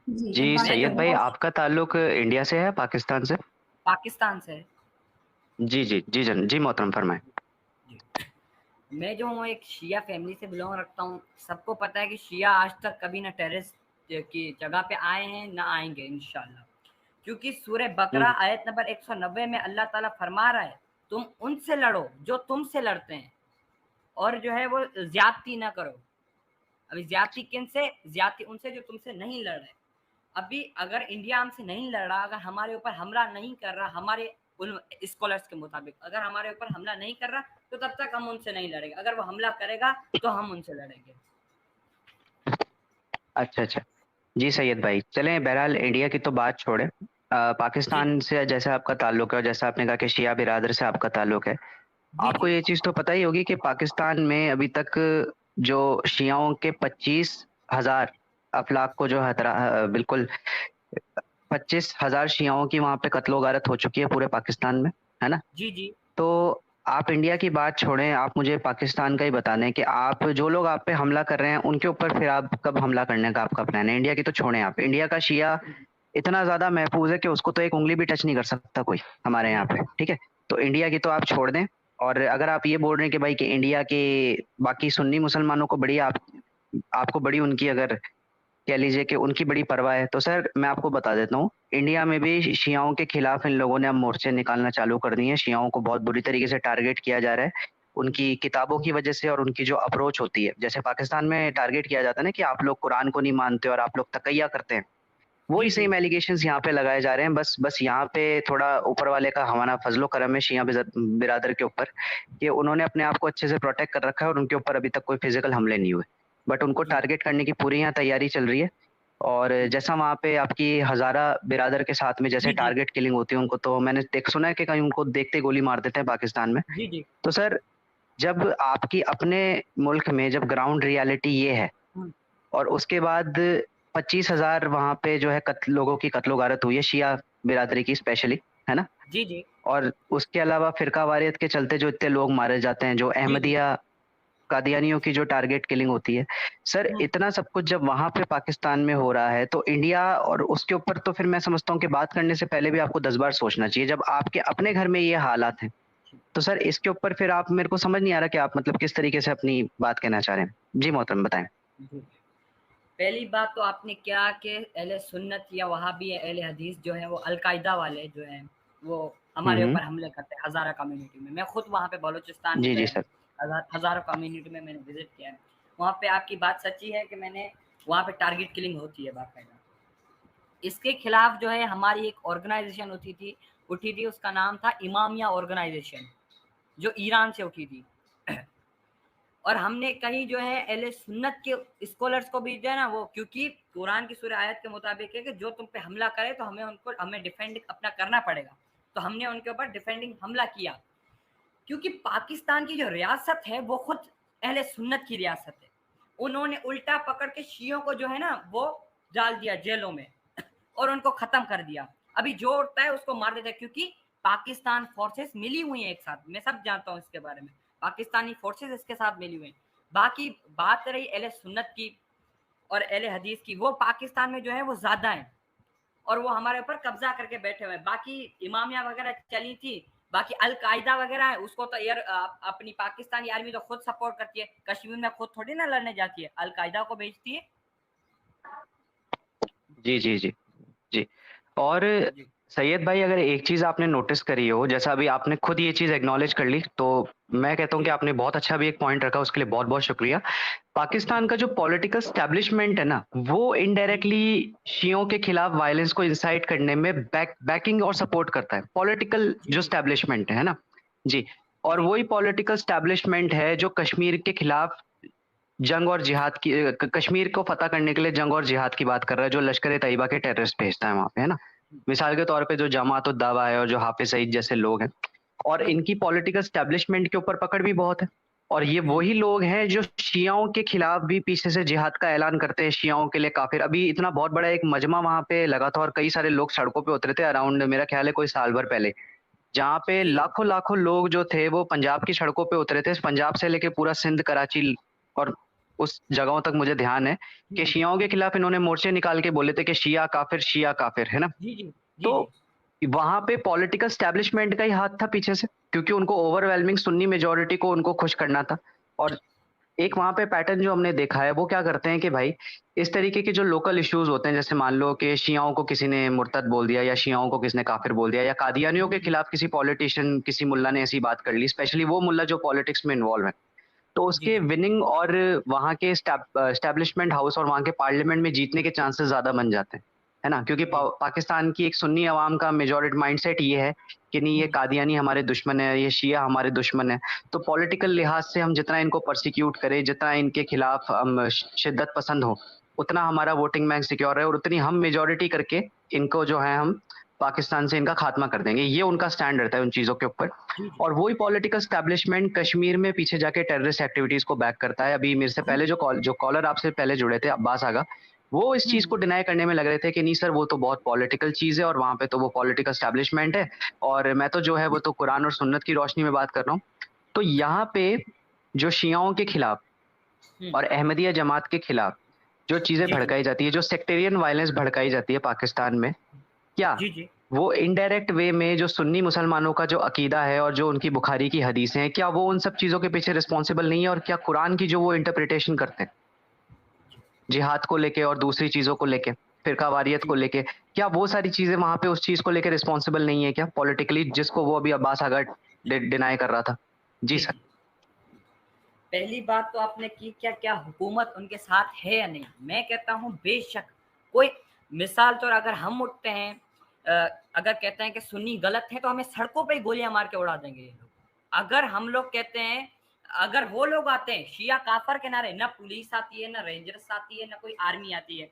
जी, जी बाकी मैं जो सैयद हूँ भाई, वो आपका ताल्लुक इंडिया से है पाकिस्तान से? पाकिस्तान से है। जी जी जी जी मोहतरम फरमाएं। जी। मैं जो हूँ एक शिया फैमिली से बिलोंग रखता हूँ। सबको पता है कि शिया आज तक कभी ना टेररिस्ट की जगह पे आए हैं, ना आएँगे इंशाअल्लाह। क्योंकि सूरह बकरा हम्म। आयत नंबर 190 में अल्लाह ताला फरमा रहा है, तुम उनसे लड़ो जो तुमसे लड़ते हैं और जो है वो ज़्यादती ना करो। अभी ज़्यादती किनसे? ज़्यादती उनसे जो तुमसे नहीं लड़ रहे। अभी अगर इंडिया हमसे नहीं लड़ रहा, अगर हमारे ऊपर हमला नहीं कर रहा, हमारे उन स्कॉलर्स के मुताबिक अगर हमारे ऊपर हमला नहीं कर रहा, तो तब तक हम उनसे नहीं लड़ेंगे। अगर वो हमला करेगा, तो हम उनसे लड़ेंगे। अच्छा अच्छा। जी सैयद भाई, चलें बहरहाल इंडिया की तो बात छोड़ें। जी, पाकिस्तान से जैसे आपका ताल्लुक है और जैसा आपने कहा कि शिया बिरादर से आपका ताल्लुक है, जी, आपको जी। ये चीज़ तो पता ही होगी कि पाकिस्तान में अभी तक जो शियाओं के 25,000 अफलाक को जो बिल्कुल 25,000 शियाओं की वहां पे कत्लो गारत हो चुकी है पूरे पाकिस्तान में, है ना? जी, जी। तो आप इंडिया की बात छोड़ें, आप मुझे पाकिस्तान का ही बता दें कि आप जो लोग आप पे हमला कर रहे हैं उनके ऊपर फिर आप कब हमला करने का आपका प्लान है? इंडिया की तो छोड़ें, आप इंडिया का शिया इतना ज्यादा महफूज है कि उसको तो एक उंगली भी टच नहीं कर सकता कोई हमारे यहाँ जी, पे, ठीक है? तो इंडिया की तो आप छोड़ दें। और अगर आप ये बोल रहे हैं कि भाई कि इंडिया के बाकी सुन्नी मुसलमानों को बड़ी आपको बड़ी उनकी अगर कह लीजिए कि उनकी बड़ी परवाह है, तो सर मैं आपको बता देता हूँ, इंडिया में भी शियाओं के खिलाफ इन लोगों ने अब मोर्चे निकालना चालू कर दिए हैं। शियाओं को बहुत बुरी तरीके से टारगेट किया जा रहा है उनकी किताबों की वजह से और उनकी जो अप्रोच होती है। जैसे पाकिस्तान में टारगेट किया जाता है ना कि आप लोग कुरान को नहीं मानते और आप लोग तकैया करते हैं, वही जी, जी। सेम एलिगेशंस यहाँ पे लगाए जा रहे हैं। बस बस यहाँ पे थोड़ा ऊपर वाले का हमारा फजलो करम है शिया बिरादर के ऊपर कि उन्होंने अपने आप को अच्छे से प्रोटेक्ट कर रखा है और उनके ऊपर अभी तक कोई फिजिकल हमले नहीं हुए, बट उनको जी, टारगेट करने की पूरी यहाँ तैयारी चल रही है। और जी। जैसा वहाँ पे आपकी हजारा बिरादर के साथ में जैसे जी, जी। टारगेट किलिंग होती है, उनको तो मैंने देख सुना है कि कहीं उनको देखते गोली मार देते हैं पाकिस्तान में। जी, जी। तो सर, जब आपकी अपने मुल्क में जब ग्राउंड रियलिटी ये है हुँ। और उसके बाद 25,000 वहां पे जो है लोगों की कत्लो गारत हुई है शिया बिरादरी की स्पेशली, है ना? जी, जी। और उसके अलावा फिरका वारियत के चलते जो इतने लोग मारे जाते हैं, जो जी, जी। अहमदिया कादियानियों की जो टारगेट किलिंग होती है, सर हुँ। इतना सब कुछ जब वहां पे पाकिस्तान में हो रहा है तो इंडिया और उसके ऊपर तो फिर मैं समझता हूँ कि बात करने से पहले भी आपको 10 बार सोचना चाहिए जब आपके अपने घर में ये हालात हैं। तो सर इसके ऊपर फिर आप, मेरे को समझ नहीं आ रहा कि आप मतलब किस तरीके से अपनी बात कहना चाह रहे हैं। जी मोहतरम बताएं। जी। पहली बात तो आपने क्या कि अहले सुन्नत या वहाबी या अहले हदीस जो है वो अल-कायदा वाले जो हैं, वो हमारे हम्म। ऊपर हमले करते हैं हज़ारा कम्युनिटी में। मैं खुद वहाँ पे बलूचिस्तान में जी जी गया हूँ, सर। हज़ारों कम्युनिटी में मैंने विज़िट किया है। वहाँ पे आपकी बात सच्ची है कि मैंने वहाँ पे टारगेट किलिंग होती है बाकायदा। इसके खिलाफ जो है हमारी एक ऑर्गेनाइज़ेशन उठी थी उसका नाम था इमामिया ऑर्गेनाइज़ेशन, जो ईरान से उठी थी। और हमने कहीं जो है अहले सुन्नत के स्कॉलर्स को भी जो है ना वो, क्योंकि कुरान की सूरह आयत के मुताबिक है कि जो तुम पे हमला करे तो हमें डिफेंड अपना करना पड़ेगा। तो हमने उनके ऊपर डिफेंडिंग हमला किया, क्योंकि पाकिस्तान की जो रियासत है वो खुद अहले सुन्नत की रियासत है। उन्होंने उल्टा पकड़ के शियों को जो है ना वो डाल दिया जेलों में और उनको खत्म कर दिया। अभी जो उठता है उसको मार देता है, क्योंकि पाकिस्तान फोर्सेस मिली हुई हैं एक साथ। मैं सब जानता हूँ इसके बारे में। पाकिस्तानी फोर्सेस इसके साथ मिली हुई हैं। बाकी बात रही अहले सुन्नत की और अहले हदीस की, वो पाकिस्तान में जो है वो ज़्यादा हैं और वो हमारे ऊपर कब्जा करके बैठे हुए हैं। बाकी इमामिया वगैरह चली थी, बाकी अल-कायदा वगैरह है, उसको तो अपनी पाकिस्तानी आर्मी तो खुद सपोर्ट करती है। कश्मीर में खुद थोड़ी ना लड़ने जाती है, अल-कायदा को भेजती है। जी जी जी जी। और जी, सैयद भाई, अगर एक चीज आपने नोटिस करी हो, जैसा अभी आपने खुद ये चीज एक्नॉलेज कर ली, तो मैं कहता हूँ कि जी, आपने बहुत अच्छा भी एक पॉइंट रखा, उसके लिए बहुत बहुत शुक्रिया। पाकिस्तान का जो पॉलिटिकल स्टैब्लिशमेंट है ना, वो जी, इनडायरेक्टली शियों के खिलाफ वायलेंस को इंसाइट करने में बैकिंग और सपोर्ट करता है, पॉलिटिकल जी, जो जी, स्टैब्लिशमेंट है ना। जी। और जी, वही पॉलिटिकल स्टैब्लिशमेंट है जो कश्मीर के खिलाफ जंग और जिहाद की कश्मीर को फतह करने के लिए जंग और जिहाद की बात कर रहा है, जो लश्कर ए तैयबा के टेररिस्ट भेजता है वहां पे, है ना? मिसाल के तौर पे जो जमात उद दावा है और जो हाफिज सईद जैसे लोग हैं, और जी, इनकी पॉलिटिकल स्टैब्लिशमेंट के ऊपर पकड़ भी बहुत है। और ये जी, वही लोग हैं जो शियाओं के खिलाफ भी पीछे से जिहाद का ऐलान करते हैं, शियाओं के लिए काफिर। अभी इतना बहुत बड़ा एक मजमा वहां पे लगा था और कई सारे लोग सड़कों पे उतरे थे, अराउंड मेरा ख्याल है कोई साल भर पहले, जहाँ पे जी, लाखों लाखों लोग जो थे वो पंजाब की सड़कों पे उतरे थे, पंजाब से लेके पूरा सिंध, कराची और उस जगहों तक मुझे ध्यान है कि शियाओं के खिलाफ इन्होंने मोर्चे निकाल के बोले थे कि शिया काफिर, है ना? जी जी जी तो जी वहां पे पॉलिटिकल स्टैब्लिशमेंट का ही हाथ था पीछे से, क्योंकि उनको ओवरवेलमिंग सुन्नी मेजोरिटी को उनको खुश करना था। और एक वहां पे पैटर्न जो हमने देखा है वो क्या करते हैं कि भाई इस तरीके के जो लोकल इश्यूज होते हैं, जैसे मान लो कि शियाओं को किसी ने मुर्तद बोल दिया या शियाओं को किसी ने काफिर बोल दिया या कादियानियों के खिलाफ किसी पॉलिटिशियन किसी मुल्ला ने ऐसी बात कर ली, स्पेशली वो मुल्ला जो पॉलिटिक्स में इन्वॉल्व है, तो जी उसके जी विनिंग और वहाँ के स्टैब्लिशमेंट हाउस और वहाँ के पार्लियामेंट में जीतने के चांसेस ज्यादा बन जाते हैं, है ना? क्योंकि जी पाकिस्तान की एक सुन्नी अवाम का मेजॉरिटी माइंडसेट ये है कि नहीं, ये कादियानी हमारे दुश्मन है, ये शिया हमारे दुश्मन है। तो पॉलिटिकल लिहाज से हम जितना इनको प्रोसिक्यूट करें, जितना इनके खिलाफ हम शिद्दत पसंद हो, उतना हमारा वोटिंग बैंक सिक्योर है और उतनी हम मेजॉरिटी करके इनको जो है हम पाकिस्तान से इनका खात्मा कर देंगे। ये उनका स्टैंड रहता है उन चीजों के ऊपर। जी और वही पॉलिटिकल स्टैब्लिशमेंट कश्मीर में पीछे जाके टेररिस्ट एक्टिविटीज को बैक करता है। अभी मेरे से पहले जो कॉलर आपसे पहले जुड़े थे, अब्बास आगा, वो इस चीज को डिनाई करने में लग रहे थे कि नहीं सर, वो तो बहुत पॉलिटिकल चीज है और वहां पे तो वो पॉलिटिकल स्टैब्लिशमेंट है और मैं तो जो है वो तो कुरान और सुन्नत की रोशनी में बात कर रहा हूँ। तो यहाँ पे जो शियाओं के खिलाफ और अहमदिया जमात के खिलाफ जो चीजें जी भड़काई जाती है, जो सेक्टेरियन वायलेंस भड़काई जाती है पाकिस्तान में, क्या जी जी वो इनडायरेक्ट वे में जो सुन्नी मुसलमानों का जो अकीदा है और जो उनकी बुखारी की हदीसें हैं, क्या वो उन सब चीजों के पीछे रिस्पॉन्सिबल नहीं है? और क्या कुरान की जो वो इंटरप्रिटेशन करते हैं जिहाद को लेके और दूसरी चीजों को लेके, फिरकावारियत को लेके, क्या वो सारी चीजें वहां पे उस चीज को लेके रिस्पॉन्सिबल नहीं है क्या पॉलिटिकली, जिसको वो अभी अब्बास आगा डिनाई कर रहा था? जी जी सर। जी पहली बात तो आपने की क्या क्या हुकूमत उनके साथ है या नहीं। मैं कहता हूँ बेशक कोई मिसाल तो अगर हम उठते हैं अगर कहते हैं कि सुन्नी गलत है तो हमें सड़कों पे ही गोलियां मार के उड़ा देंगे ये लोग। अगर हम लोग कहते हैं अगर वो लोग आते हैं शिया काफर के नारे, ना पुलिस आती है ना रेंजर्स आती है ना कोई आर्मी आती है,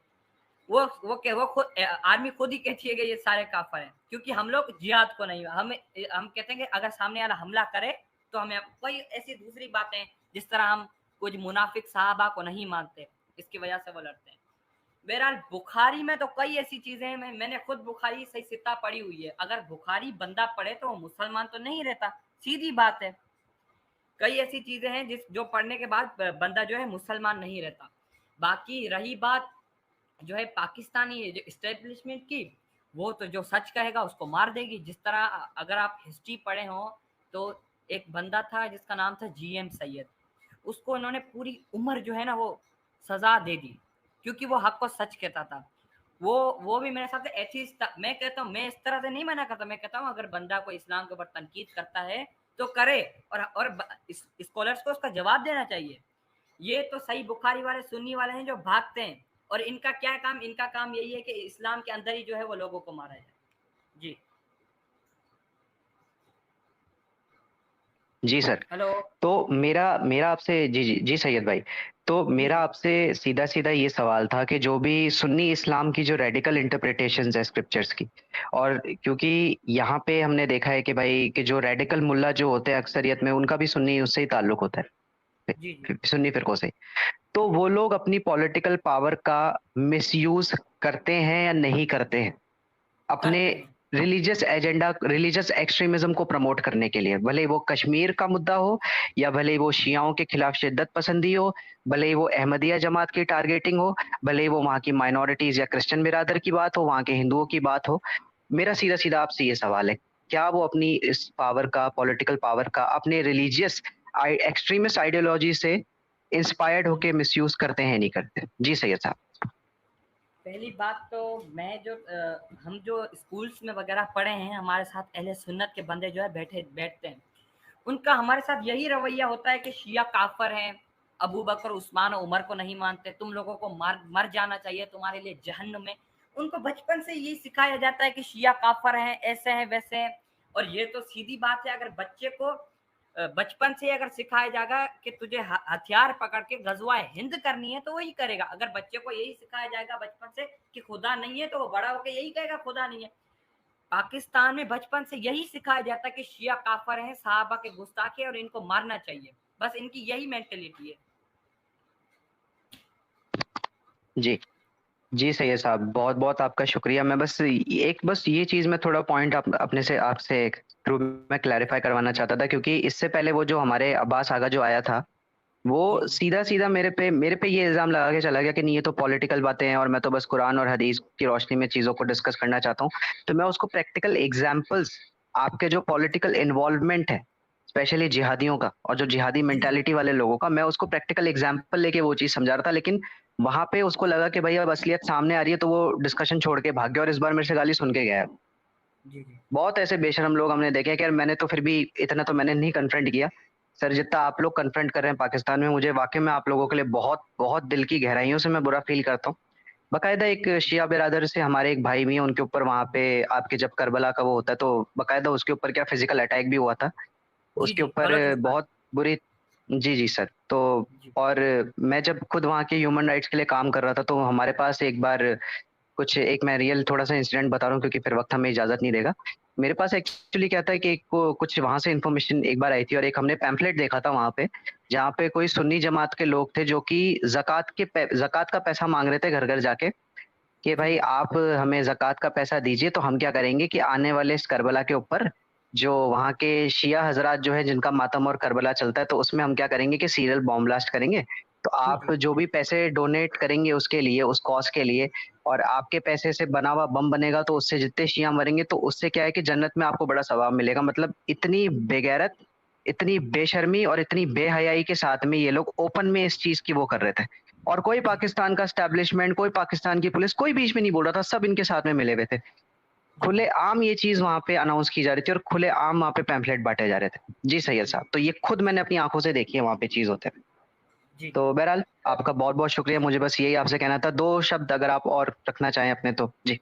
वो खुद आर्मी खुद ही कहती है कि ये सारे काफर हैं, क्योंकि हम लोग जिहाद को नहीं, हम कहते हैं कि अगर सामने वाला हमला करे तो हमें कोई ऐसी दूसरी बातें, जिस तरह हम कुछ मुनाफिक साहबा को नहीं मानते, इसकी वजह से वो लड़ते हैं। बहरहाल बुखारी में तो कई ऐसी चीजें हैं, मैंने खुद बुखारी सही सित्ता पढ़ी हुई है। अगर बुखारी बंदा पढ़े तो वो मुसलमान तो नहीं रहता, सीधी बात है। कई ऐसी चीजें हैं जो पढ़ने के बाद बंदा जो है मुसलमान नहीं रहता। बाकी रही बात जो है पाकिस्तानी जो इस्टेब्लिशमेंट की, वो तो जो सच कहेगा उसको मार देगी। जिस तरह अगर आप हिस्ट्री पढ़े हो तो एक बंदा था जिसका नाम था जीएम सैयद, उसको इन्होंने पूरी उम्र जो है ना वो सजा दे दी, क्योंकि वो हक को सच कहता था। वो भी मेरे साथ एथीस्ट था। मैं कहता हूँ, मैं इस तरह से नहीं मना करता, मैं कहता हूँ अगर बंदा को इस्लाम के ऊपर तनकीद करता है तो करे, और स्कॉलर्स को उसका जवाब देना चाहिए। ये तो सही बुखारी वाले सुन्नी वाले हैं जो भागते हैं, और इनका क्या काम, इनका काम यही है कि इस्लाम के अंदर ही जो है वो लोगों को मारा जाए। जी जी सर। हेलो। तो मेरा मेरा आपसे, जी जी जी सैयद भाई, तो जी मेरा जी आपसे सीधा सीधा ये सवाल था कि जो भी सुन्नी इस्लाम की जो रेडिकल इंटरप्रिटेशंस है स्क्रिप्चर्स की, और क्योंकि यहाँ पे हमने देखा है कि भाई कि जो रेडिकल मुल्ला जो होते हैं अक्सरियत में, उनका भी सुन्नी उससे ही ताल्लुक होता है, जी जी सुन्नी फिरकों से। तो वो लोग अपनी पॉलिटिकल पावर का मिसयूज करते हैं या नहीं करते हैं अपने करते हैं। रिलीजियस एजेंडा, रिलीजियस एक्सट्रीमिज्म को प्रमोट करने के लिए? भले वो कश्मीर का मुद्दा हो या भले वो शियाओं के खिलाफ शिद्दत पसंदी हो, भले वो अहमदिया जमात की टारगेटिंग हो, भले वो वहाँ की माइनॉरिटीज या क्रिश्चियन बिरादर की बात हो, वहाँ के हिंदुओं की बात हो। मेरा सीधा सीधा आपसे ये सवाल है, क्या वो अपनी इस पावर का, पॉलिटिकल पावर का, अपने रिलीजियस एक्सट्रीमिस्ट आइडियोलॉजी से इंस्पायर्ड होके मिसयूज करते हैं नहीं करते? जी सैयद साहब। पहली बात तो मैं जो हम जो स्कूल्स में वगैरह पढ़े हैं, हमारे साथ अहले सुन्नत के बंदे जो है बैठते हैं, उनका हमारे साथ यही रवैया होता है कि शिया काफर हैं, अबू बकर उस्मान और उमर को नहीं मानते, तुम लोगं को मर जाना चाहिए, तुम्हारे लिए जहन्नुम है। उनको बचपन से यही सिखाया जाता है कि शिया काफर हैं, ऐसे हैं, वैसे हैं। और ये तो सीधी बात है, अगर बच्चे को बचपन से अगर सिखाया जाएगा कि तुझे हथियार पकड़ के गजवा हिंद करनी है तो वही करेगा। अगर बच्चे को यही सिखाया जाएगा बचपन से कि खुदा नहीं है, तो वो बड़ा होकर यही कहेगा खुदा नहीं है। पाकिस्तान में बचपन से यही सिखाया जाता है कि शिया काफर हैं, सहाबा के गुस्ताखे, और इनको मारना चाहिए। बस इनकी यही मेंटेलिटी है। जी जी सैयद साहब, बहुत बहुत आपका शुक्रिया। मैं बस ये चीज मैं थोड़ा पॉइंट अपने से आपसे थ्रू में क्लैरिफाई करवाना चाहता था, क्योंकि इससे पहले वो जो हमारे अब्बास आगा जो आया था, वो सीधा सीधा मेरे पे ये इल्जाम लगा के चला गया कि नहीं ये तो पॉलिटिकल बातें हैं और मैं तो बस कुरान और हदीस की रोशनी में चीजों को डिस्कस करना चाहता हूँ। तो मैं उसको प्रैक्टिकल एग्जाम्पल्स, आपके जो पॉलिटिकल इन्वॉल्वमेंट है स्पेशली जिहादियों का और जो जिहादी जी मेंटालिटी वाले लोगों का, मैं उसको प्रैक्टिकल एग्जाम्पल लेके वो चीज समझा रहा था। लेकिन वहां पे उसको लगा कि भाई अब असलियत सामने आ रही है, तो वो डिस्कशन छोड़ के भाग गया और इस बार मेरे से गाली सुन के गया। जी जी बहुत ऐसे बेशरम लोग हमने देखे हैं कि यार, मैंने तो फिर भी इतना तो मैंने नहीं कन्फ्रंट किया सर जितना आप लोग कन्फ्रंट कर रहे हैं पाकिस्तान में। मुझे वाकई में आप लोगों के लिए बहुत बहुत दिल की गहराइयों से मैं बुरा फील करता हूँ। बकायदा एक शिया बिरादर से हमारे एक भाई भी हैं, उनके ऊपर वहां पे आपके जब करबला का वो होता है तो बकायदा उसके ऊपर क्या फिजिकल अटैक भी हुआ था जी उसके जी ऊपर। बलोचिस्तान। बहुत बुरी। जी जी सर। तो जी और मैं जब खुद वहाँ के ह्यूमन राइट्स के लिए काम कर रहा था तो हमारे पास एक बार कुछ एक मैं रियल थोड़ा सा इंसिडेंट बता रहा हूँ क्योंकि फिर वक्त हमें इजाजत नहीं देगा। मेरे पास एक्चुअली क्या था कि कुछ वहां से इन्फॉर्मेशन एक बार आई थी और एक हमने पैम्फलेट देखा था वहां पे, जहाँ पे कोई सुन्नी जमात के लोग थे जो कि जकात का पैसा मांग रहे थे घर घर जाके कि जी भाई जी आप हमें जकात का पैसा दीजिए तो हम क्या करेंगे कि आने वाले इस करबला के ऊपर जो वहाँ के शिया हजरात जो है जिनका मातम और करबला चलता है, तो उसमें हम क्या करेंगे कि सीरियल बॉम्ब ब्लास्ट करेंगे। तो जी आप जी जो भी पैसे डोनेट करेंगे उसके लिए, उस कॉज के लिए, और आपके पैसे से बना हुआ बम बनेगा तो उससे जितने शिया मरेंगे तो उससे क्या है कि जन्नत में आपको बड़ा सवाब मिलेगा। मतलब इतनी बेगैरत, इतनी बेशर्मी और इतनी बेहयाई के साथ में ये लोग ओपन में इस चीज की वो कर रहे थे। और कोई जी पाकिस्तान का स्टैब्लिशमेंट, कोई पाकिस्तान की पुलिस, कोई बीच में नहीं बोल रहा था, सब इनके साथ में मिले हुए थे। जी खुले जी आम ये चीज वहां पे अनाउंस की जा रही थी और खुले आम वहां पे पैम्फलेट बांटे जा रहे थे। जी सैयद जी साहब, तो ये खुद मैंने अपनी आंखों से देखी है वहां पे चीज होते हुए। जी जी। तो बहरहाल आपका बहुत बहुत शुक्रिया। मुझे बस यही आपसे कहना था, दो शब्द अगर आप और रखना चाहें अपने तो जी।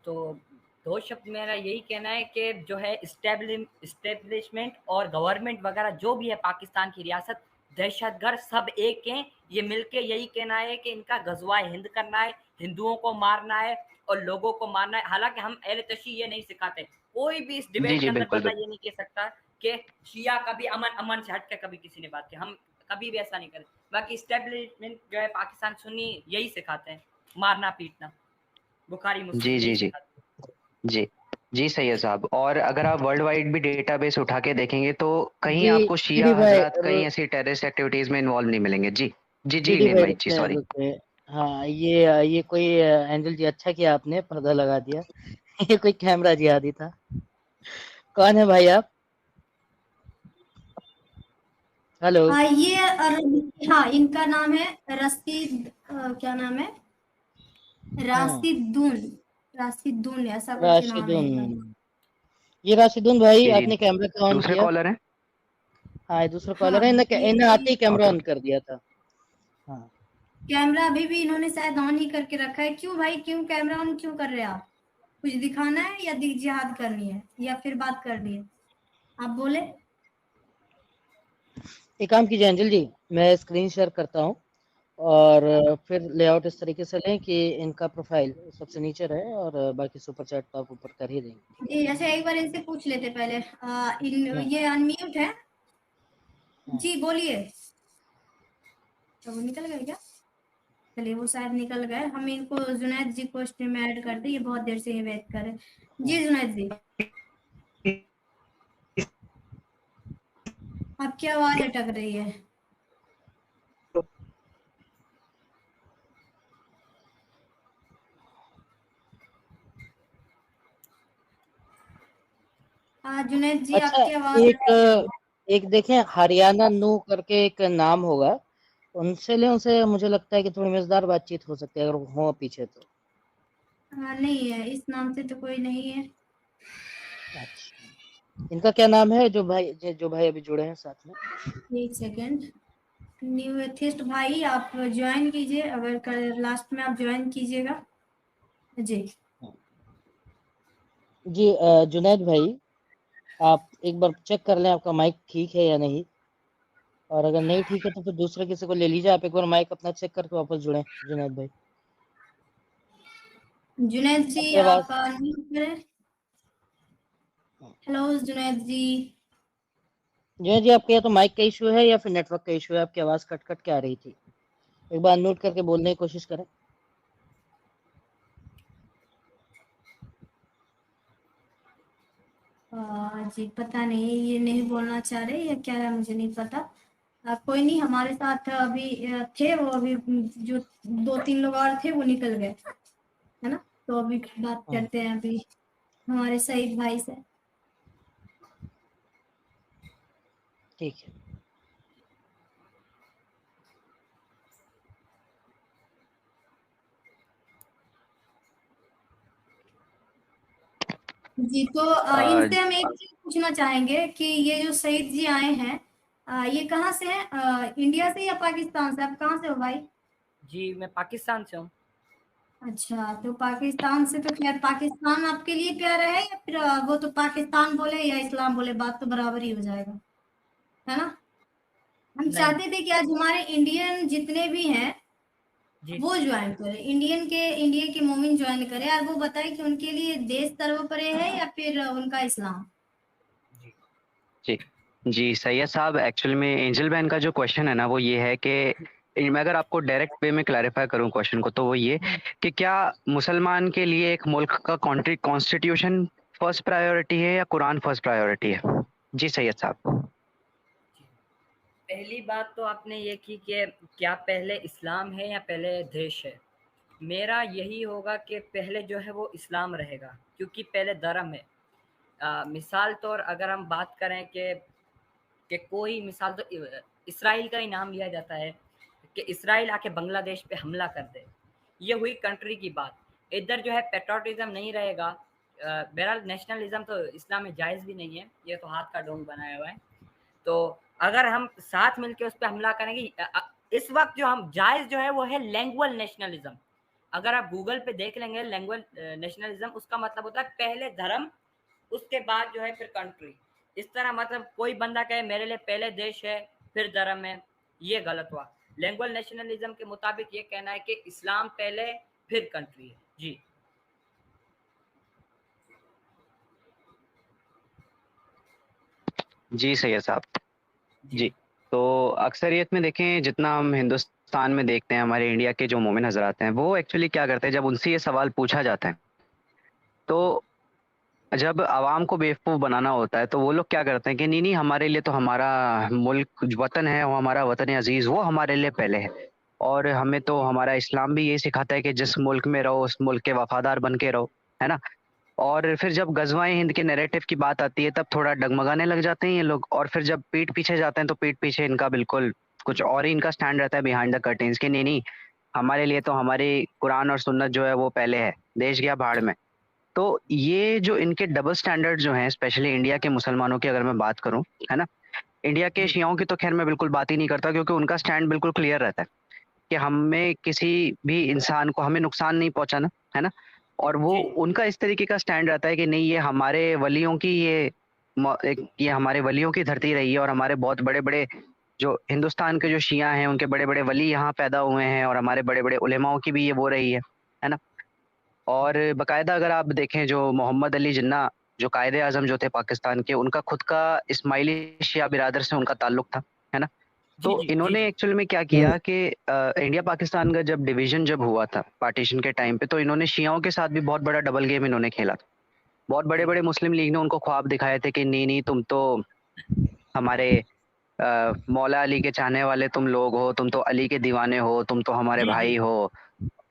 तो दो शब्द मेरा यही कहना है कि जो है इस्टेब्लिशमेंट और गवर्नमेंट वगैरह जो भी है पाकिस्तान की रियासत, दहशतगर्द सब एक हैं। ये मिलके यही कहना है कि इनका गजवा हिंद करना है, हिंदुओं को मारना है और लोगों को मारना है। हालांकि हम अहले तशी ये नहीं सिखाते, कोई भी इस जी डिबेट के जी अंदर बिल्कुल बंदा बिल्कुल। ये नहीं कह सकता कि शिया कभी अमन अमन से हट के कभी किसी ने बात की। हम कभी भी ऐसा नहीं करते। बाकी इस्टेब्लिशमेंट जो है पाकिस्तान सुन्नी यही सिखाते हैं, मारना पीटना। बुखारी मुस्लिम जी यही जी जी सिखाते हैं। जी जी सैयद साहब। और अगर आप वर्ल्ड वाइड भी डेटाबेस उठा के देखेंगे तो कहीं जी आपको डी शिया भाई हजरात कहीं ऐसी टेररिस्ट एक्टिविटीज में इन्वॉल्व नहीं मिलेंगे। जी जी जी डी नील भाई भाई जी रुकते हैं सॉरी। रुकते हैं। हाँ ये कोई एंजल जी अच्छा किया आपने पर्दा लगा दिया। ये कोई कैमरा जिहादी था। कौन है भाई आप? हेलो। ये हाँ, इनका नाम है रशीद, क्या नाम है, हाँ राशिदुन, राशिदुन ऐसा कुछ नाम है राशिदुन। इनका। ये राशिदुन भाई जी जी। आपने कैमरा क्यों ऑन दूसरे किया? कॉलर हैं। हाँ ये दूसरा हाँ कॉलर है। इन्हें आते ही कैमरा ओके ऑन ओके। कर दिया था। हाँ कैमरा अभी भी इन्होंने शायद ऑन ही करके रखा है। क्यों भाई, क्यों कैमरा ऑन क्यों कर रहे हैं आप? कुछ दिखाना है या जिहाद करनी है या फिर बात करनी है? आप बोले। एक काम कीजिए एंजल जी, मैं स्क्रीन शेयर करता हूँ और फिर लेआउट इस तरीके से लें कि इनका प्रोफाइल सबसे नीचे रहे और बाकी सुपर चैट तो आप ऊपर कर ही देंगे। जी अच्छा, एक बार इनसे पूछ लेते पहले। हाँ ये अनम्यूट है। हाँ। जी बोलिए। तो वो निकल गए क्या? चलिए वो शायद निकल गए। हम इनको जुनैद जी को स्ट्रीम में ऐड कर दें, ये बहुत देर से ये वेट कर रहे हैं। हाँ। जी जुनैद जी, आपकी आवाज अटक रही है। जुनैद जी अच्छा आपकी आवाज एक एक देखें हरियाणा नू करके एक नाम होगा, उनसे लें। उनसे मुझे लगता है कि थोड़ी मजेदार बातचीत हो सकती है अगर हो पीछे तो। नहीं है, इस नाम से तो कोई नहीं है। अच्छा इनका क्या नाम है जो भाई अभी जुड़े हैं साथ में? एक सेकेंड। न्यू एथिस्ट भाई आप ज्वाइन कीजिए, अगर कर लास्ट में आप ज्वाइन कीजिएगा। जी जी जुनैद भाई, आप एक बार चेक कर लें आपका माइक ठीक है या नहीं, और अगर नहीं ठीक है तो फिर दूसरे किसी को ले लीजिए। आप एक बार माइक अपना चेक करके वापस जुड़ें जुनैद भाई। जुनैद जी आपकी आप आवाज। अनम्यूट करें। हेलो जुनैद जी। जुनैद जी आपके या तो माइक का इशू है या फिर नेटवर्क का इशू है, आपकी आवाज कट कट के आ रही थी। एक बार अनम्यूट करके बोलने की कोशिश करें। जी पता नहीं, ये नहीं बोलना चाह रहे या क्या है, मुझे नहीं पता। कोई नहीं, हमारे साथ अभी थे वो, अभी जो 2-3 लोग और थे वो निकल गए, है ना। तो अभी बात हाँ। करते हैं अभी हमारे शहीद भाई से। ठीक है। जी, तो इनसे हम एक चीज पूछना चाहेंगे कि ये जो शहीद जी आए हैं, ये कहाँ से हैं? इंडिया से या पाकिस्तान से? आप कहाँ से हो भाई? जी, मैं पाकिस्तान से हूँ। अच्छा, तो पाकिस्तान से, तो खैर पाकिस्तान आपके लिए प्यारा है या फिर वो तो पाकिस्तान बोले या इस्लाम बोले, बात तो बराबर ही हो जाएगा, है ना। हम नहीं। चाहते थे कि आज हमारे इंडियन जितने भी हैं जी। वो ज्वाइन करें, इंडिया के मोमिन ज्वाइन करें, और वो बताए कि उनके लिए देश सर्वोपरि है या फिर उनका इस्लाम। जी। जी जी सैयद साहब, एक्चुअल में एंजल बहन का जो क्वेश्चन है ना वो ये है कि मैं अगर आपको डायरेक्ट वे में क्लैरिफाई करूं क्वेश्चन को, तो वो ये कि क्या मुसलमान के लिए एक मुल्क का कॉन्स्टिट्यूशन फर्स्ट प्रायोरिटी है या कुरान फर्स्ट प्रायोरिटी है? जी सैयद साहब। पहली बात तो आपने ये की कि क्या पहले इस्लाम है या पहले देश है। मेरा यही होगा कि पहले जो है वो इस्लाम रहेगा, क्योंकि पहले धर्म है। मिसाल तौर अगर हम बात करें कि कोई मिसाल तो इसराइल का ही नाम लिया जाता है कि इसराइल आके बांग्लादेश पे हमला कर दे, ये हुई कंट्री की बात। इधर जो है पेट्रोटिज्म नहीं रहेगा। बहरहाल नेशनलिज्म तो इस्लाम में जायज़ भी नहीं है, ये तो हाथ का ढोंग बनाया हुआ है। तो अगर हम साथ मिलके उस पर हमला करेंगे, इस वक्त जो हम जायज़ जो है वो है लैंग्वेज नेशनलिज्म। अगर आप गूगल पे देख लेंगे लैंग्वेज नेशनलिज्म, उसका मतलब होता है पहले धर्म, उसके बाद जो है फिर कंट्री। इस तरह मतलब कोई बंदा कहे मेरे लिए पहले देश है फिर धर्म है, ये गलत हुआ। लैंग्वेज नेशनलिज्म के मुताबिक ये कहना है कि इस्लाम पहले फिर कंट्री है। जी। जी सैयद साहब। जी। जी, तो अक्सरियत में देखें, जितना हम हिंदुस्तान में देखते हैं, हमारे इंडिया के जो मोमिन हजरात हैं वो एक्चुअली क्या करते हैं, जब उनसे ये सवाल पूछा जाता है तो जब आवाम को बेवकूफ़ बनाना होता है तो वो लोग क्या करते हैं कि नहीं नहीं, हमारे लिए तो हमारा मुल्क वतन है, वो हमारा वतन अजीज़, वो हमारे लिए पहले है। और हमें तो हमारा इस्लाम भी ये सिखाता है कि जिस मुल्क में रहो उस मुल्क के वफादार बन के रहो, है ना। और फिर जब गजवाए हिंद के नैरेटिव की बात आती है तब थोड़ा डगमगाने लग जाते हैं ये लोग, और फिर जब पीठ पीछे जाते हैं तो पीठ पीछे इनका बिल्कुल कुछ और ही इनका स्टैंड रहता है बिहाइंड द कर्टेन्स कि नहीं नहीं, हमारे लिए तो हमारी कुरान और सुन्नत जो है वो पहले है, देश गया भाड़ में। तो ये जो इनके डबल स्टैंडर्ड जो हैं, स्पेशली इंडिया के मुसलमानों की अगर मैं बात करूं, है ना, इंडिया के जी। शियाओं की तो खैर मैं बिल्कुल बात ही नहीं करता, क्योंकि उनका स्टैंड बिल्कुल क्लियर रहता है कि हमें किसी भी इंसान को हमें नुकसान नहीं पहुंचाना, है ना। और वो जी। उनका इस तरीके का स्टैंड रहता है कि नहीं, ये हमारे वलियों की ये हमारे वलियों की धरती रही है, और हमारे बहुत बड़े बड़े जो हिंदुस्तान के जो शिया हैं उनके बड़े बड़े वली यहाँ पैदा हुए हैं, और हमारे बड़े बड़े उलेमाओं की भी ये वो रही है ना। और बाकायदा अगर आप देखें जो मोहम्मद अली जिन्ना जो कायदे आजम जो थे पाकिस्तान के, उनका खुद का इस्माइली शिया बिरादर से उनका ताल्लुक था, है ना। जी। तो जी। जी। इन्होंने जी। एक्चुअल में क्या किया कि इंडिया पाकिस्तान का जब डिवीजन जब हुआ था पार्टीशन के टाइम पे, तो इन्होंने शियाओं के साथ भी बहुत बड़ा डबल गेम इन्होंने खेला था। बहुत बड़े जी। बड़े मुस्लिम लीग ने उनको ख्वाब दिखाए थे कि नहीं नहीं, तुम तो हमारे मौला अली के चाहने वाले तुम लोग हो, तुम तो अली के दीवाने हो, तुम तो हमारे जी। जी। भाई हो,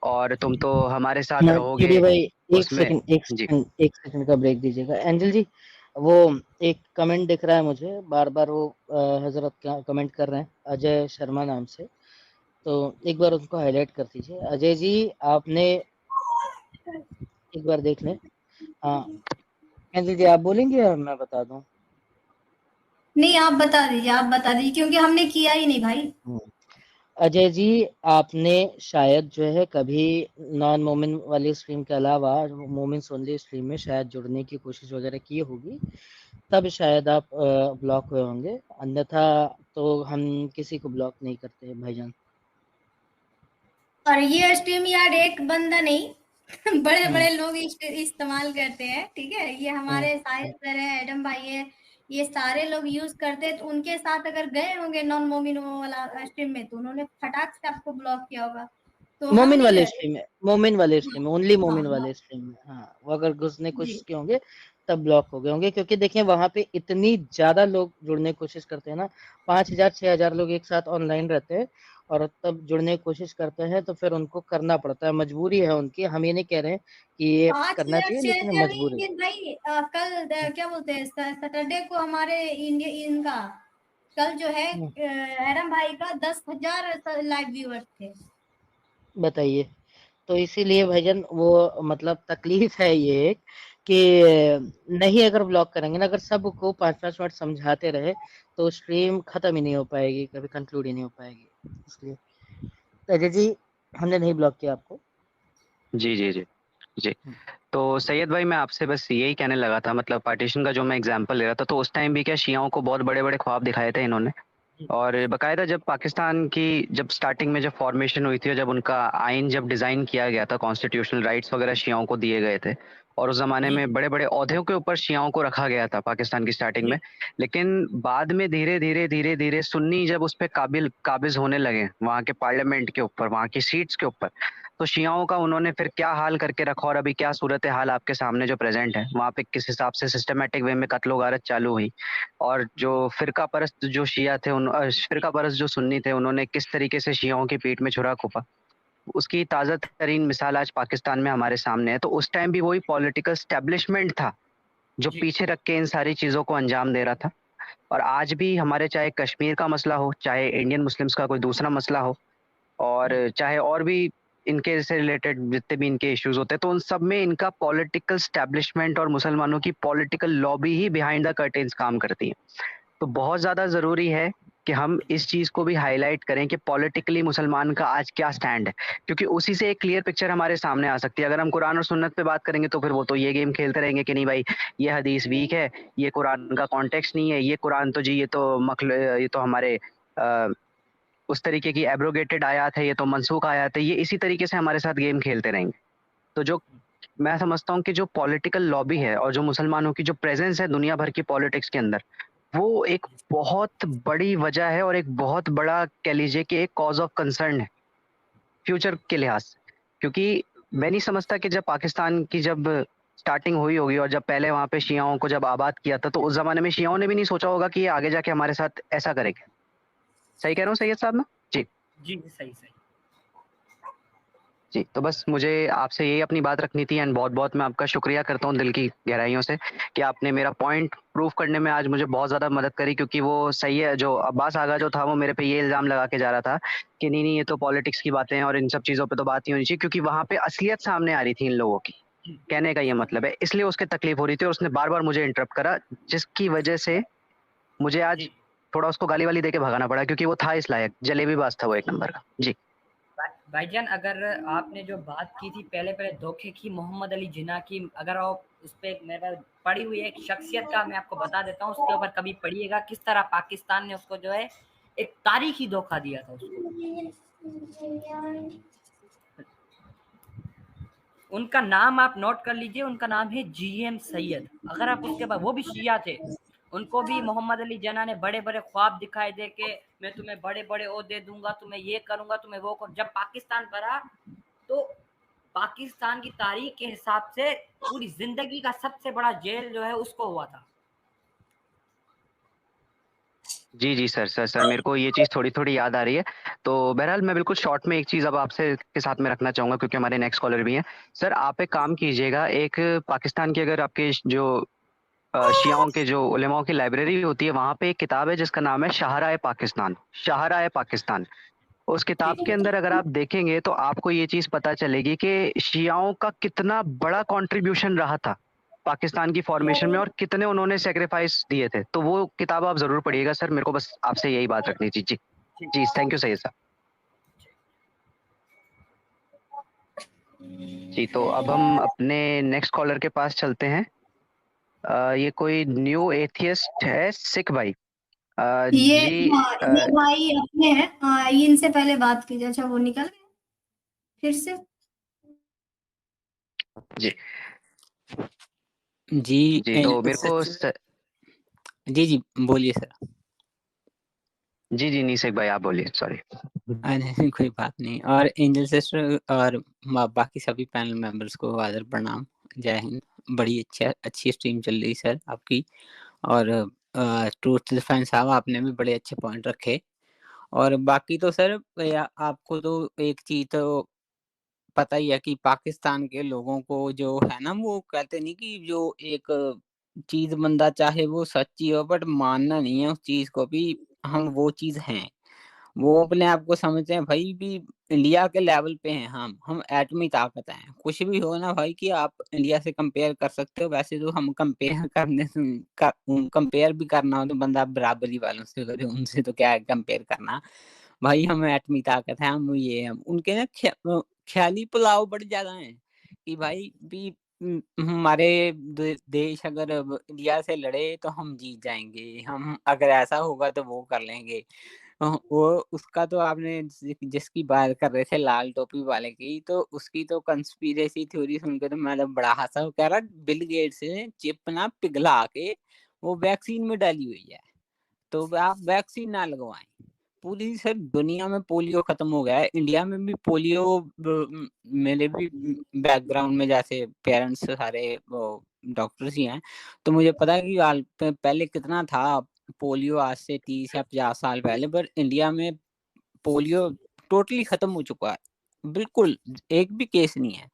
और तुम तो हमारे साथ हाँ, रहोगे टीडी भाई, उसमें। जी एक सेकंड का ब्रेक दीजिएगा एंजल जी। वो एक कमेंट दिख रहा है मुझे, बार बार वो हजरत का कमेंट कर रहे हैं, अजय शर्मा नाम से। तो एक बार उनको हाईलाइट कर दीजिए। अजय जी, आपने एक बार देख लें। हाँ, एंजल जी आप बोलेंगे या मैं बता दूं? नहीं, आप बता दीजिए, आप बता दीजिए, क्योंकि हमने किया ही नहीं भाई। हम्म। अजय जी, आपने शायद जो है कभी नॉन मोमिन वाली स्ट्रीम के अलावा मोमिन ओनली स्ट्रीम में शायद जुड़ने की कोशिश वगैरह की होगी, तब शायद आप ब्लॉक हुए होंगे, अन्यथा तो हम किसी को ब्लॉक नहीं करते भाईजान। और ये स्ट्रीम यार एक बंदा नहीं बड़े हम्म। बड़े लोग इस्तेमाल करते हैं, ठीक है। ये हम्म। हमारे साहिल सर है, एडम भाई है, ये सारे लोग यूज करते हैं। तो उनके साथ अगर गए होंगे नॉन मोमिन वो वाला स्ट्रीम में, तो उन्होंने फटाक से आपको ब्लॉक किया होगा। तो हम मोमिन नहीं वाले करते। स्ट्रीम में, मोमिन वाले स्ट्रीम में, ओनली हाँ मोमिन हाँ, वाले स्ट्रीम में, हाँ, वो अगर घुसने जी कोशिश किए होंगे तब ब्लॉक हो गए होंगे, क्योंकि देखें वहां पे इतनी ज्यादा लोग जुड़ने की कोशिश करते हैं ना, 5,000 6,000 लोग एक साथ ऑनलाइन रहते हैं और तब जुड़ने की कोशिश करते हैं, तो फिर उनको करना पड़ता है, मजबूरी है उनकी। हम ये नहीं कह रहे हैं कि ये 5,000 करना चाहिए, लेकिन 6,000 नहीं, मजबूरी। लेकिन भाई कल क्या बोलते हैं, सैटरडे को हमारे इंडिया इनका कल जो है एरम भाई का 10,000 लाइव व्यूअर्स थे। बताइए। तो इसीलिए भाईजान वो मतलब तकलीफ है ये कि नहीं, अगर ब्लॉक करेंगे ना, अगर सबको 5-5 मिनट समझाते रहे तो स्ट्रीम खत्म ही नहीं हो पाएगी, कभी कंक्लूड ही नहीं हो पाएगी। इसलिए तो अजय जी, हमने नहीं ब्लॉक किया आपको। जी जी जी जी। तो सैयद भाई, मैं आपसे बस यही कहने लगा था, मतलब पार्टीशन का जो मैं एग्जांपल ले रहा था, तो उस टाइम भी क्या शियाओं को बहुत बड़े बड़े ख्वाब दिखाए थे इन्होंने। और बकायदा जब पाकिस्तान की जब स्टार्टिंग में जब फॉर्मेशन हुई थी और जब उनका आइन जब डिज़ाइन किया गया था, कॉन्स्टिट्यूशनल राइट्स वगैरह शियाओं को दिए गए थे, और उस ज़माने में बड़े बड़े ओहदों के ऊपर शियाओं को रखा गया था पाकिस्तान की स्टार्टिंग में। लेकिन बाद में धीरे धीरे धीरे धीरे सुन्नी जब उस पर काबिज होने लगे वहाँ के पार्लियामेंट के ऊपर, वहाँ की सीट्स के ऊपर, तो शियाओं का उन्होंने फिर क्या हाल करके रखा, और अभी क्या सूरत हाल आपके सामने जो प्रेजेंट है, वहाँ पे किस हिसाब से सिस्टमेटिक वे में कत्लो गारत चालू हुई, और जो फिरका परस्त जो शिया थे फिरका परस्त जो सुन्नी थे, उन्होंने किस तरीके से शियाओं की पीठ में छुरा घोंपा, उसकी ताज़ा तरीन मिसाल आज पाकिस्तान में हमारे सामने है। तो उस टाइम भी वही पॉलिटिकल स्टैब्लिशमेंट था जो पीछे रख के इन सारी चीज़ों को अंजाम दे रहा था। और आज भी हमारे, चाहे कश्मीर का मसला हो, चाहे इंडियन मुस्लिम्स का कोई दूसरा मसला हो, और चाहे और भी इनके से रिलेटेड जितने भी इनके इश्यूज होते हैं, तो उन सब में इनका पॉलिटिकल स्टैब्लिशमेंट और मुसलमानों की political lobby he behind the curtains काम करती है। तो बहुत ज़्यादा ज़रूरी है कि हम इस चीज़ को भी हाईलाइट करें कि पॉलिटिकली मुसलमान का आज क्या स्टैंड है, क्योंकि उसी से एक क्लियर पिक्चर हमारे सामने आ सकती है। अगर हम कुरान और सुन्नत पे बात करेंगे तो फिर वो तो ये गेम खेलते रहेंगे कि नहीं भाई, ये हदीस वीक है, ये कुरान का कॉन्टेक्स्ट नहीं है, ये कुरान तो जी ये तो हमारे उस तरीके की एब्रोगेटेड आयत है, ये तो मनसूख आयत है, ये इसी तरीके से हमारे साथ गेम खेलते रहेंगे। तो जो मैं समझता हूँ कि जो पॉलिटिकल लॉबी है और जो मुसलमानों की जो प्रेजेंस है दुनिया भर की पॉलिटिक्स के अंदर, वो एक बहुत बड़ी वजह है और एक बहुत बड़ा कह लीजिए कि एक कॉज ऑफ कंसर्न है फ्यूचर के लिहाज से। क्योंकि मैं नहीं समझता कि जब पाकिस्तान की जब स्टार्टिंग हुई होगी और जब पहले वहाँ पे शियाओं को जब आबाद किया था, तो उस जमाने में शियाओं ने भी नहीं सोचा होगा कि ये आगे जाके हमारे साथ ऐसा करेंगे। सही कह रहा हूँ सैयद साहब मैं? जी जी सही सही। जी, तो बस मुझे आपसे यही अपनी बात रखनी थी, एंड बहुत बहुत मैं आपका शुक्रिया करता हूँ दिल की गहराइयों से कि आपने मेरा पॉइंट प्रूव करने में आज मुझे बहुत ज़्यादा मदद करी। क्योंकि वो सही है, जो अब्बास आगा जो था वो मेरे पे ये इल्ज़ाम लगा के जा रहा था कि नहीं नहीं ये तो पॉलिटिक्स की बातें हैं और इन सब चीज़ों पे तो बात नहीं होनी चाहिए, क्योंकि वहाँ पे असलियत सामने आ रही थी इन लोगों की। कहने का ये मतलब है, इसलिए उसके तकलीफ हो रही थी और उसने बार बार मुझे इंटरप्ट करा, जिसकी वजह से मुझे आज थोड़ा उसको गाली वाली दे के भगाना पड़ा, क्योंकि वो था इस लायक, जलेबीबाज था वो एक नंबर का। जी भाईजान, अगर आपने जो बात की थी पहले धोखे की, मोहम्मद अली जिन्ना की, अगर आप उस पर मेरे पास पढ़ी हुई एक शख्सियत का मैं आपको बता देता हूँ, उसके ऊपर कभी पढ़िएगा किस तरह पाकिस्तान ने उसको जो है एक तारीखी धोखा दिया था उसको। उनका नाम आप नोट कर लीजिए, उनका नाम है जीएम सैयद। अगर आप उसके बाद, वो भी शिया थे, उनको भी मोहम्मद अली जिन्ना ने बड़े बड़े ख्वाब दिखाए दे के मैं तुम्हें बड़े बड़े ओहदे दूंगा, तुम्हें ये करूंगा, तुम्हें वो कर। जब पाकिस्तान पड़ा तो पाकिस्तान की तारीख के हिसाब से पूरी जिंदगी का सबसे बड़ा जेल जो है उसको हुआ था। जी जी सर मेरे को ये चीज़ थोड़ी थोड़ी याद आ रही है। तो बहरहाल मैं बिल्कुल शॉर्ट में एक चीज़ अब आपसे के साथ में रखना चाहूँगा, क्योंकि हमारे नेक्स्ट कॉलर भी हैं। सर आप एक काम कीजिएगा, एक पाकिस्तान की अगर आपके जो शियाओं के जो उलेमाओं की लाइब्रेरी होती है, वहाँ पे एक किताब है जिसका नाम है शाहराए पाकिस्तान। शाहराए पाकिस्तान, उस किताब के अंदर अगर आप देखेंगे तो आपको ये चीज़ पता चलेगी कि शियाओं का कितना बड़ा कंट्रीब्यूशन रहा था पाकिस्तान की फॉर्मेशन में और कितने उन्होंने सेक्रीफाइस दिए थे। तो वो किताब आप जरूर पढ़िएगा सर, मेरे को बस आपसे यही बात रखनी थी। जी जी थैंक यू सैयद साहब। जी तो अब हम अपने नेक्स्ट कॉलर के पास चलते हैं। ये कोई न्यू एथियस्ट है, सिख भाई। ये जी ये भाई अपने हैं, इनसे पहले बात की। अच्छा वो निकल गए फिर से। जी जी जी तो मेरे को जी जी बोलिए सर। जी जी नहीं शेख भाई आप बोलिए, सॉरी। नहीं कोई बात नहीं। और एंजल सिस्टर और बाकी सभी पैनल मेंबर्स को आदर प्रणाम, जय हिंद। बड़ी अच्छी स्ट्रीम चल रही सर आपकी। और ट्रूथ डिफेंस साहब आपने भी बड़े अच्छे पॉइंट रखे। और बाकी तो सर आपको तो एक चीज तो पता ही है कि पाकिस्तान के लोगों को जो है ना, वो कहते नहीं कि जो एक चीज बंदा चाहे वो सच्ची हो बट मानना नहीं है उस चीज को भी, हम वो चीज हैं। वो अपने आप को समझते हैं भाई भी इंडिया के लेवल पे हैं हम एटमी ताकत हैं। कुछ भी हो ना भाई कि आप इंडिया से कंपेयर कर सकते हो, वैसे तो हम कंपेयर कंपेयर भी करना हो तो बंदा बराबरी वालों से करे, उनसे तो क्या है कंपेयर करना। भाई हम एटमी ताकत है, हम ये हम उनके ना ख्याली पुलाव बड़े ज्यादा हैं कि भाई भी हमारे देश अगर अब इंडिया से लड़े तो हम जीत जाएंगे, हम अगर ऐसा होगा तो वो कर लेंगे। वो उसका तो आपने जिसकी बात कर रहे थे लाल टोपी वाले की, तो उसकी तो कंस्पिरेसी थ्योरी सुन के तो मैं तो बड़ा हंसा। वो कह रहा बिल गेट्स ने चिप ना पिघला के वो वैक्सीन में डाली हुई है, तो आप वैक्सीन ना लगवाएं। पूरी सर दुनिया में पोलियो खत्म हो गया है, इंडिया में भी पोलियो। मेरे भी बैकग्राउंड में जैसे पेरेंट्स सारे डॉक्टर्स ही हैं, तो मुझे पता है कि पहले कितना था पोलियो, आज से 30 या 50 साल पहले। पर इंडिया में पोलियो टोटली खत्म हो चुका है, बिल्कुल एक भी केस नहीं है।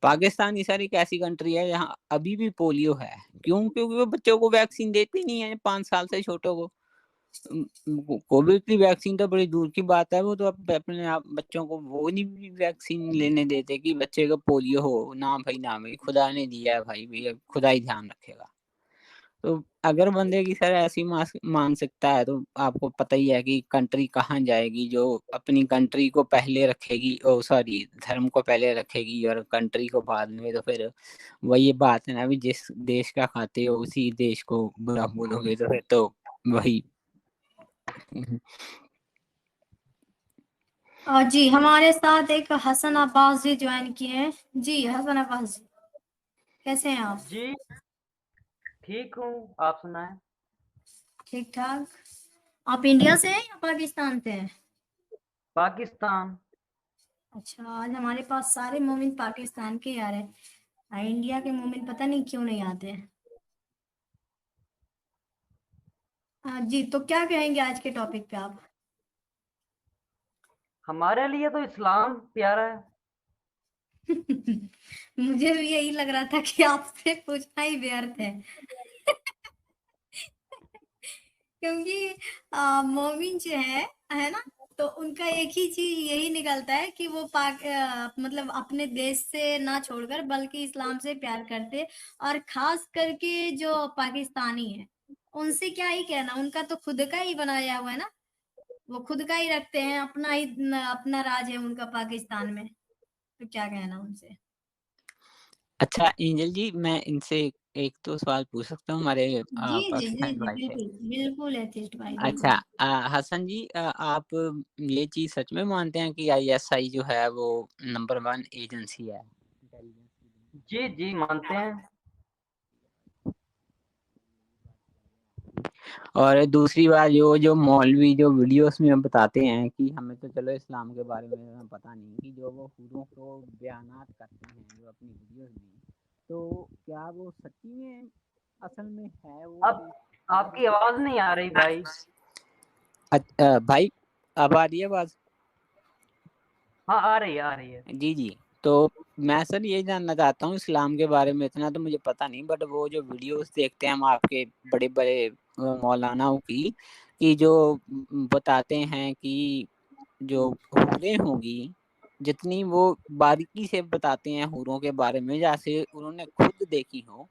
पाकिस्तान ही सर एक ऐसी कंट्री है जहाँ अभी भी पोलियो है। क्यों? क्योंकि वो बच्चों को वैक्सीन देती नहीं है, 5 साल से छोटों को। कोविड की वैक्सीन तो बड़ी दूर की बात है, वो तो अपने आप बच्चों को वो नहीं वैक्सीन लेने देते कि बच्चे को पोलियो हो। ना भाई खुदा ने दिया है भाई, भैया खुदा ही ध्यान रखेगा। तो अगर बंदे की सर ऐसी मानसिकता है तो आपको पता ही है कि कंट्री कहाँ जाएगी जो अपनी कंट्री को पहले रखेगी, ओ सॉरी धर्म को पहले रखेगी और कंट्री को बाद में। तो फिर वही बात है ना, अभी जिस देश का खाते हो उसी देश को बुरा बोलोगे तो फिर तो वही। जी हमारे साथ एक हसन अब्बास जी ज्वाइन किए हैं। जी हसन अब्बास जी, कैसे हैं आप? जी ठीक हूँ, आप सुनाएं। ठीक ठाक। आप इंडिया से हैं या पाकिस्तान से हैं? पाकिस्तान। अच्छा, आज हमारे पास सारे मोमिन पाकिस्तान के यार हैं, इंडिया के मोमिन पता नहीं क्यों नहीं आते हैं। जी तो क्या कहेंगे आज के टॉपिक पे आप? हमारे लिए तो इस्लाम प्यारा है। मुझे भी यही लग रहा था कि आपसे पूछना ही व्यर्थ है। क्योंकि मोमिन जो है ना, तो उनका एक ही चीज यही निकलता है कि वो मतलब अपने देश से ना छोड़कर बल्कि इस्लाम से प्यार करते। और खास करके जो पाकिस्तानी है उनसे क्या ही कहना, उनका तो खुद का ही बनाया हुआ है ना, वो खुद का ही रखते हैं, अपना राज है उनका पाकिस्तान में, तो क्या कहना उनसे। अच्छा एंजल जी, मैं इनसे एक तो सवाल पूछ सकता हूँ हमारे जी जी जी पाकिस्तानी जी भाई से? बिल्कुल बिल्कुल एथिस्ट भाई अच्छा बिल्कुल। हसन जी, आप ये चीज सच में मानते हैं कि आईएसआई जो है वो नंबर 1 एजेंसी है? जी जी मानते हैं। और दूसरी बात, जो मौलवी जो वीडियोस में बताते हैं कि हमें तो चलो इस्लाम के बारे में पता नहीं, कि जो वो हुरों को बयानात करते हैं जो अपनी वीडियोस में, तो क्या वो सच्ची में असल में है वो अब चीज? आपकी आवाज नहीं आ रही भाई। भाई अब आ रही है बात? हाँ आ रही है, आ रही है। जी जी। तो मैं सर ये जानना चाहता हूँ, इस्लाम के बारे में इतना तो मुझे पता नहीं, बट वो जो वीडियोस देखते हैं हम आपके बड़े बड़े मौलानाओं की, कि जो बताते हैं कि जो हूरें होंगी, जितनी वो बारीकी से बताते हैं हूरों के बारे में जैसे उन्होंने खुद देखी हो,